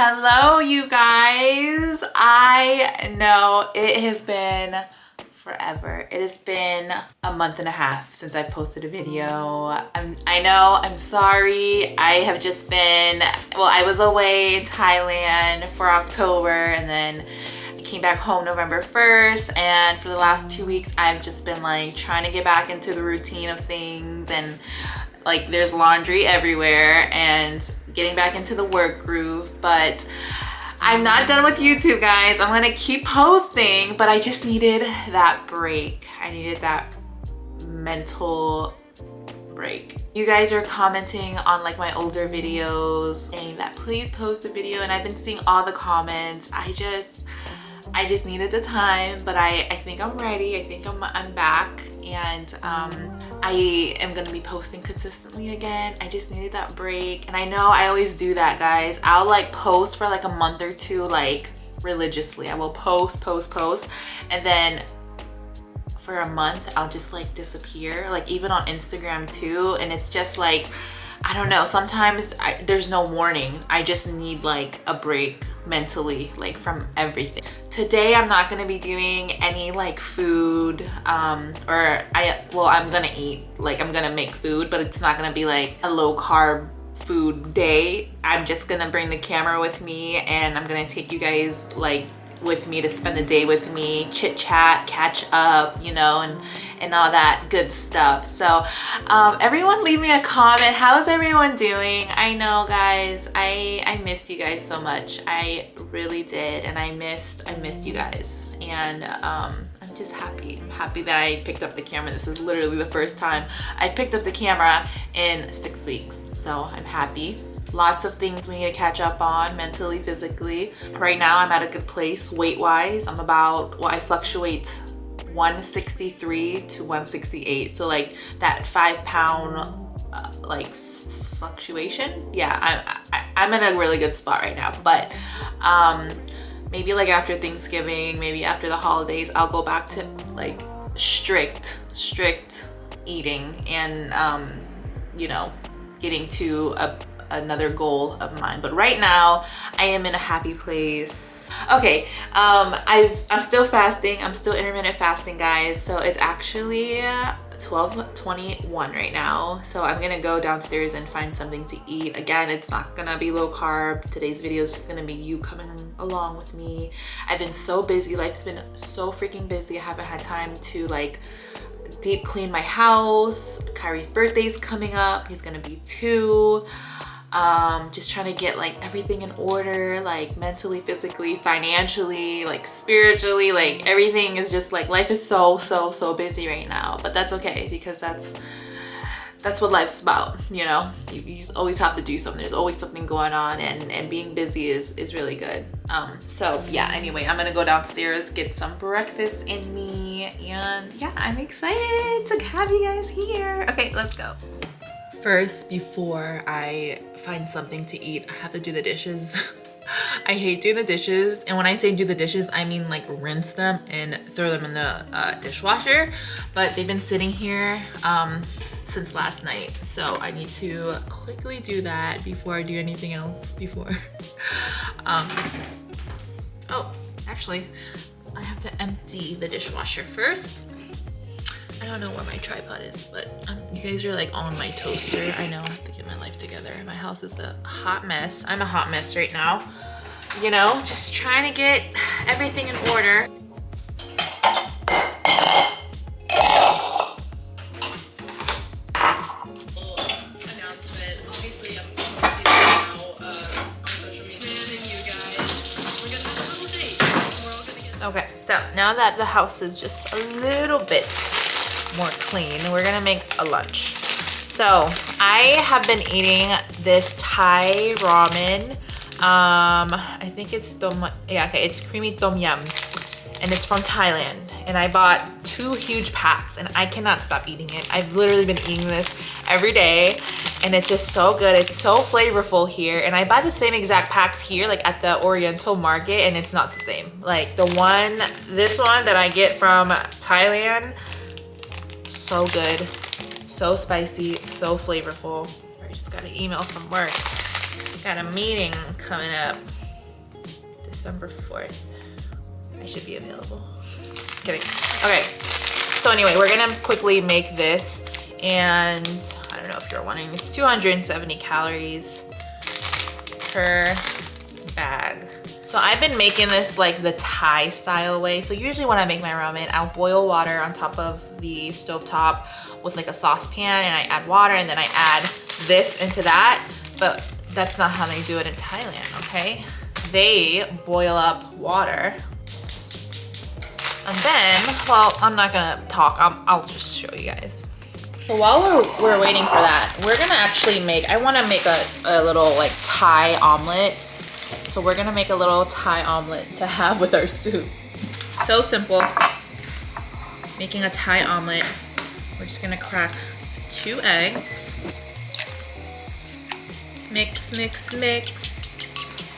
Hello, you guys. I know it has been forever. It has been a month and a half since I've posted a video. I know, I'm sorry. I have just been, well, I was away in Thailand for October and then I came back home November 1st, and for the last 2 weeks I've just been like trying to get back into the routine of things, and like there's laundry everywhere and getting back into the work groove. But I'm not done with YouTube, guys. I'm gonna keep posting, but I just needed that break. I needed that mental break. You guys are commenting on like my older videos saying that please post a video, and I've been seeing all the comments. I just needed the time, but I think I'm ready. I think I'm back, and I am gonna be posting consistently again. I just needed that break, and I know I always do that, guys. I'll like post for like a month or two, like religiously. I will post, and then for a month I'll just like disappear, like even on Instagram too, and it's just like, I don't know, sometimes there's no warning. I just need like a break mentally, like from everything. Today I'm not gonna be doing any like food, I'm gonna eat, like I'm gonna make food, but it's not gonna be like a low carb food day. I'm just gonna bring the camera with me, and I'm gonna take you guys like with me to spend the day with me, chit chat, catch up, you know, and all that good stuff. So everyone leave me a comment. How's everyone doing? I know, guys, I missed you guys so much. I really did, and I missed you guys, and I'm just happy. I'm happy that I picked up the camera. This is literally the first time I picked up the camera in 6 weeks, so I'm happy. Lots of things we need to catch up on mentally, physically. Right now I'm at a good place weight-wise. I'm about, well, I fluctuate 163 to 168. So like that 5-pound like fluctuation. Yeah, I'm in a really good spot right now. But maybe like after Thanksgiving, maybe after the holidays, I'll go back to like strict eating, and you know, getting to another goal of mine. But right now I am in a happy place. Okay, I'm still fasting. I'm still intermittent fasting, guys. So it's actually 12:21 right now. So I'm gonna go downstairs and find something to eat. Again, it's not gonna be low carb. Today's video is just gonna be you coming along with me. I've been so busy. Life's been so freaking busy. I haven't had time to like deep clean my house. Kyrie's birthday's coming up. He's gonna be 2. Just trying to get like everything in order, like mentally, physically, financially, like spiritually, like everything is just like, life is so busy right now. But that's okay, because that's what life's about, you know. You just always have to do something. There's always something going on, and being busy is really good. So yeah, anyway, I'm gonna go downstairs, get some breakfast in me, and yeah, I'm excited to have you guys here. Okay, let's go. First, before I find something to eat, I have to do the dishes. I hate doing the dishes, and when I say do the dishes, I mean like rinse them and throw them in the dishwasher. But they've been sitting here since last night, so I need to quickly do that before I do anything else. Oh, actually, I have to empty the dishwasher first. I don't know where my tripod is, but you guys are like on my toaster. I know, I have to get my life together. My house is a hot mess. I'm a hot mess right now. You know, just trying to get everything in order. Announcement. Obviously, I'm posting now on social media, and you guys, we're gonna have a little date. We're all gonna get. Okay, so now that the house is just a little bit more clean, we're gonna make a lunch. So I have been eating this Thai ramen. I think it's it's creamy tom yum, and it's from Thailand. And I bought 2 huge packs, and I cannot stop eating it. I've literally been eating this every day, and it's just so good. It's so flavorful here, and I buy the same exact packs here, like at the Oriental market, and it's not the same. Like this one that I get from Thailand, so good, so spicy, so flavorful. I just got an email from work. Got a meeting coming up. December 4th. I should be available. Just kidding. Okay, so anyway, we're gonna quickly make this, and I don't know if you're wondering, it's 270 calories per bag. So I've been making this like the Thai style way. So usually when I make my ramen, I'll boil water on top of the stovetop with like a saucepan, and I add water, and then I add this into that. But that's not how they do it in Thailand, okay? They boil up water. And then, well, I'm not gonna talk, I'll just show you guys. So while we're waiting for that, we're gonna actually make, I wanna make a little like Thai omelet. So we're gonna make a little Thai omelet to have with our soup. So simple. Making a Thai omelet. We're just gonna crack 2 eggs. Mix, mix, mix.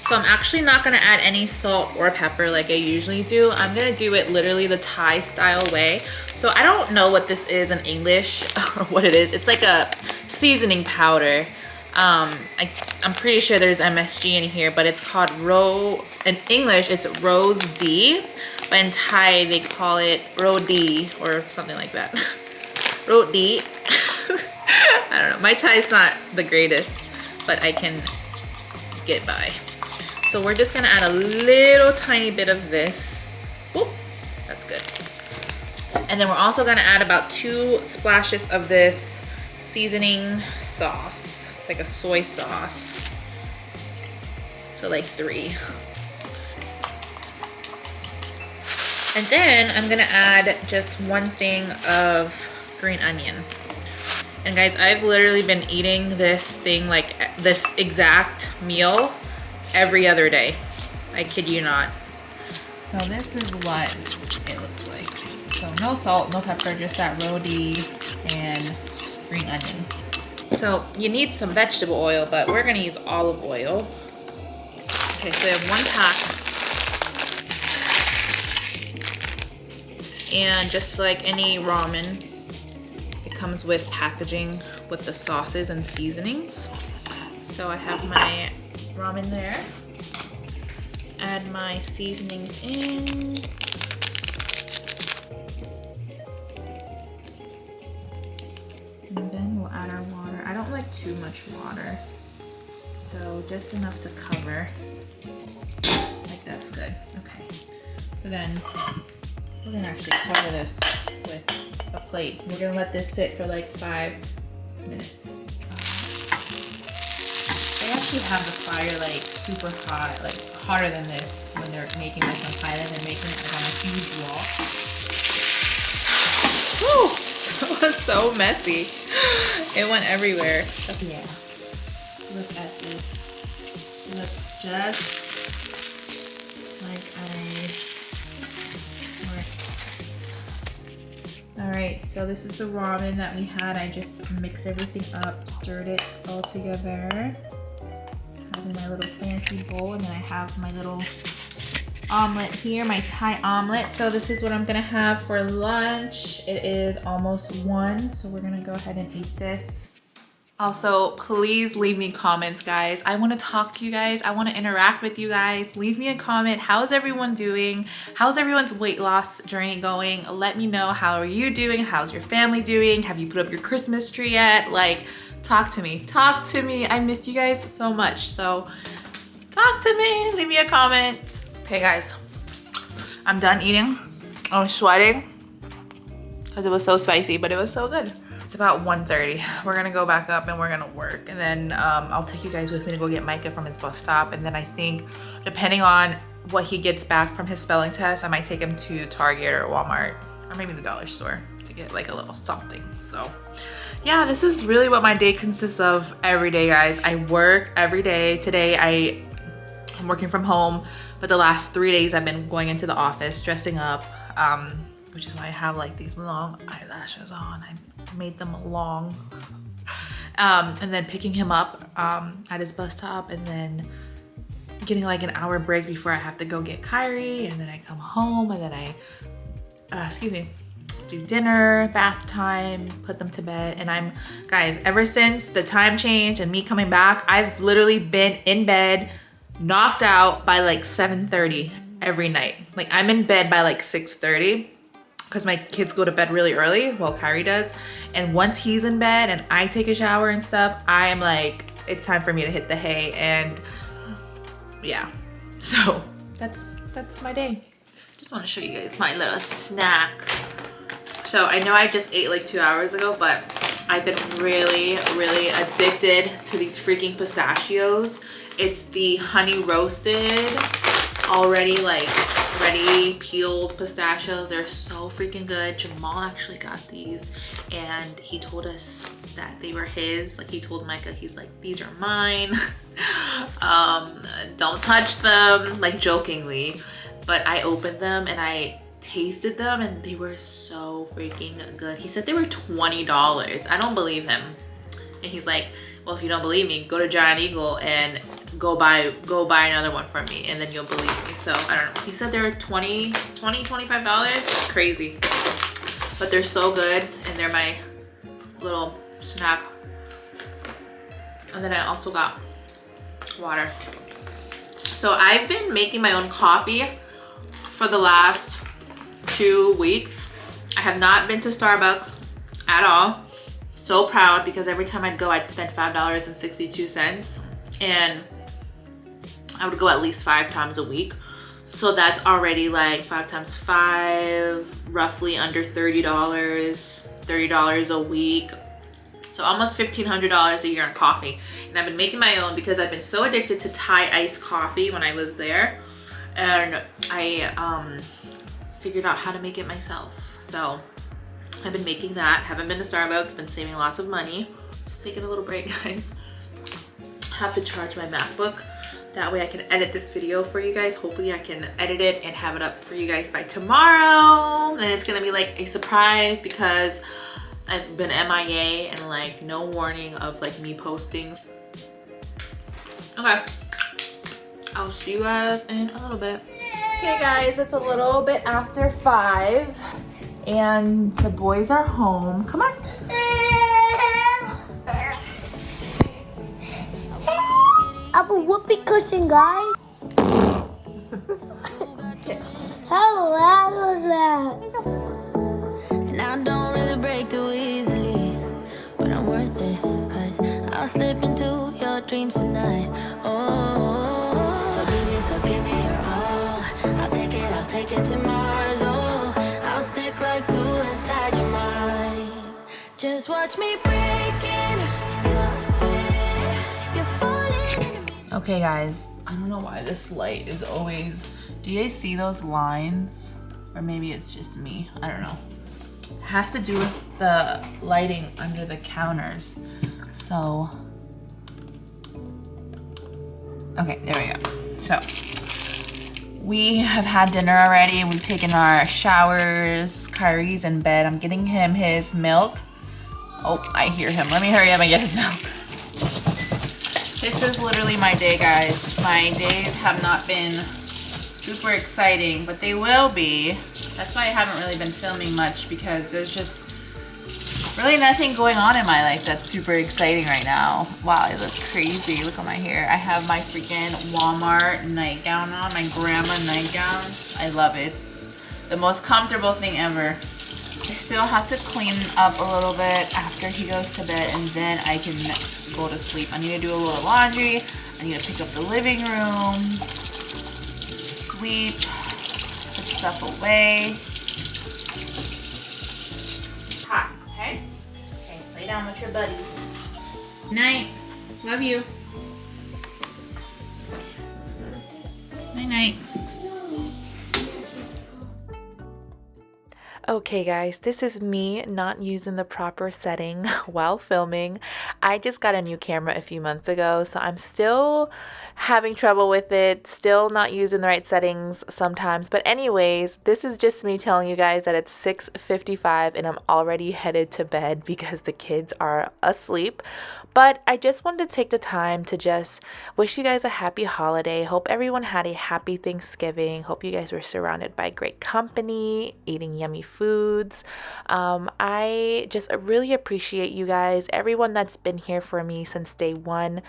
So I'm actually not gonna add any salt or pepper like I usually do. I'm gonna do it literally the Thai style way. So I don't know what this is in English or what it is. It's like a seasoning powder. I'm pretty sure there's MSG in here, but it's called in English it's rose D, but in Thai they call it ro D or something like that. Ro D. I don't know, my Thai is not the greatest, but I can get by. So we're just gonna add a little tiny bit of this. Whoop, that's good. And then we're also gonna add about 2 splashes of this seasoning sauce. It's like a soy sauce. So like 3. And then I'm gonna add just 1 thing of green onion. And guys, I've literally been eating this thing, like this exact meal, every other day. I kid you not. So this is what it looks like. So no salt, no pepper, just that roti and green onion. So you need some vegetable oil, but we're gonna use olive oil. Okay, so I have 1 pack. And just like any ramen, it comes with packaging with the sauces and seasonings. So I have my ramen there. Add my seasonings in. And then we'll add our water. I don't like too much water, so just enough to cover. Like that's good. Okay. So then we're gonna actually cover this with a plate. We're gonna let this sit for like 5 minutes. They actually have the fire like super hot, like hotter than this when they're making this on Thailand. They're making it like on a huge wall. Woo! It was so messy. It went everywhere. But yeah, look at this. It looks just like Alright, so this is the ramen that we had. I just mixed everything up, stirred it all together. Having my little fancy bowl, and then I have my little omelet here, my Thai omelet. So this is what I'm gonna have for lunch. It is almost 1, so we're gonna go ahead and eat this. Also, please leave me comments, guys. I want to talk to you guys. I want to interact with you guys. Leave me a comment. How's everyone doing? How's everyone's weight loss journey going? Let me know. How are you doing? How's your family doing? Have you put up your Christmas tree yet? Like, talk to me. Talk to me. I miss you guys so much. So talk to me. Leave me a comment. Okay, guys. I'm done eating. I'm sweating because it was so spicy, but it was so good. It's about 1:30. We're gonna go back up and we're gonna work. And then I'll take you guys with me to go get Micah from his bus stop. And then I think, depending on what he gets back from his spelling test, I might take him to Target or Walmart or maybe the dollar store to get like a little something. So yeah, this is really what my day consists of every day, guys. I work every day. Today I'm working from home, but the last 3 days I've been going into the office, dressing up, which is why I have like these long eyelashes on. I made them long. And then picking him up at his bus stop, and then getting like an hour break before I have to go get Kyrie, and then I come home, and then I, do dinner, bath time, put them to bed. And guys, ever since the time change and me coming back, I've literally been in bed knocked out by like 7:30 every night. Like I'm in bed by like 6:30 because my kids go to bed really early, well Kyrie does. And once he's in bed and I take a shower and stuff, I am like, it's time for me to hit the hay. And yeah, so that's my day. Just want to show you guys my little snack. So I know I just ate like 2 hours ago, but I've been really addicted to these freaking pistachios. It's the honey roasted, already like ready peeled pistachios. They're so freaking good. Jamal actually got these and he told us that they were his. Like he told Micah, he's like, these are mine. Don't touch them, like jokingly. But I opened them and I tasted them and they were so freaking good. He said they were $20. I don't believe him. And he's like, well, if you don't believe me, go to Giant Eagle and go buy another one for me and then you'll believe me. So I don't know. He said they were $25. Crazy. But they're so good and they're my little snack. And then I also got water. So I've been making my own coffee for the last 2 weeks. I have not been to Starbucks at all. So proud because every time I'd go, I'd spend $5.62 and I would go at least 5 times a week. So that's already like 5 times 5, roughly under $30 a week. So almost $1,500 a year on coffee. And I've been making my own because I've been so addicted to Thai iced coffee when I was there. And I figured out how to make it myself. So I've been making that. Haven't been to Starbucks, been saving lots of money. Just taking a little break, guys. Have to charge my MacBook. That way I can edit this video for you guys. Hopefully I can edit it and have it up for you guys by tomorrow. And it's gonna be like a surprise because I've been MIA and like no warning of like me posting. Okay, I'll see you guys in a little bit. Okay guys, it's a little bit after 5 and the boys are home. Come on. I have a whoopee cushion, guys. How loud was that? And I don't really break too easily, but I'm worth it, 'cause I'll slip into your dreams tonight. Oh, so give me your all. I'll take it to Mars. Oh, I'll stick like glue inside your mind. Just watch me breaking your sweat. You're falling into me. Okay guys, I don't know why this light is always, do you guys see those lines? Or maybe it's just me, I don't know. It has to do with the lighting under the counters. So, okay, there we go. So, we have had dinner already. We've taken our showers. Kyrie's in bed. I'm getting him his milk. Oh, I hear him. Let me hurry up and get his milk. This is literally my day, guys. My days have not been super exciting, but they will be. That's why I haven't really been filming much because there's just really nothing going on in my life that's super exciting right now. Wow, I look crazy. Look at my hair. I have my freaking Walmart nightgown on, my grandma nightgown. I love it. It's the most comfortable thing ever. I still have to clean up a little bit after he goes to bed and then I can go to sleep. I need to do a little laundry. I need to pick up the living room, sweep, put stuff away. Hot, okay? Okay, lay down with your buddies. Night. Love you. Night night. Okay guys, this is me not using the proper setting while filming. I just got a new camera a few months ago, so I'm still having trouble with it, still not using the right settings sometimes. But anyways, this is just me telling you guys that it's 6:55 and I'm already headed to bed because the kids are asleep. But I just wanted to take the time to just wish you guys a happy holiday. Hope everyone had a happy Thanksgiving. Hope you guys were surrounded by great company, eating yummy foods. I just really appreciate you guys, everyone that's been here for me since day one.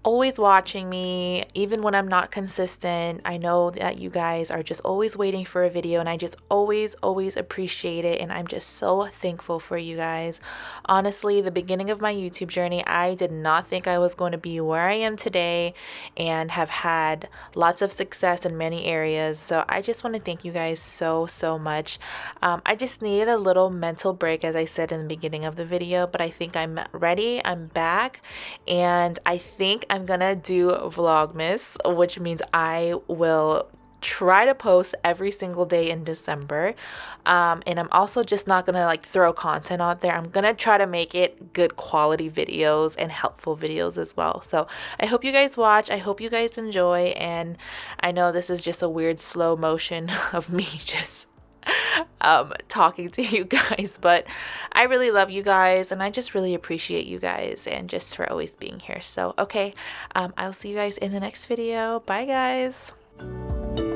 always watching me, even when I'm not consistent. I know that you guys are just always waiting for a video, and I just always appreciate it, and I'm just so thankful for you guys. Honestly, the beginning of my YouTube journey, I did not think I was going to be where I am today and have had lots of success in many areas. So I just want to thank you guys so much. I just needed a little mental break, as I said in the beginning of the video, but I think I'm ready. I'm back, and I think I'm gonna do Vlogmas, which means I will try to post every single day in December, and I'm also just not gonna like throw content out there. I'm gonna try to make it good quality videos and helpful videos as well. So I hope you guys watch, I hope you guys enjoy, and I know this is just a weird slow motion of me just talking to you guys, but I really love you guys, and I just really appreciate you guys, and just for always being here. So okay, I'll see you guys in the next video. Bye guys.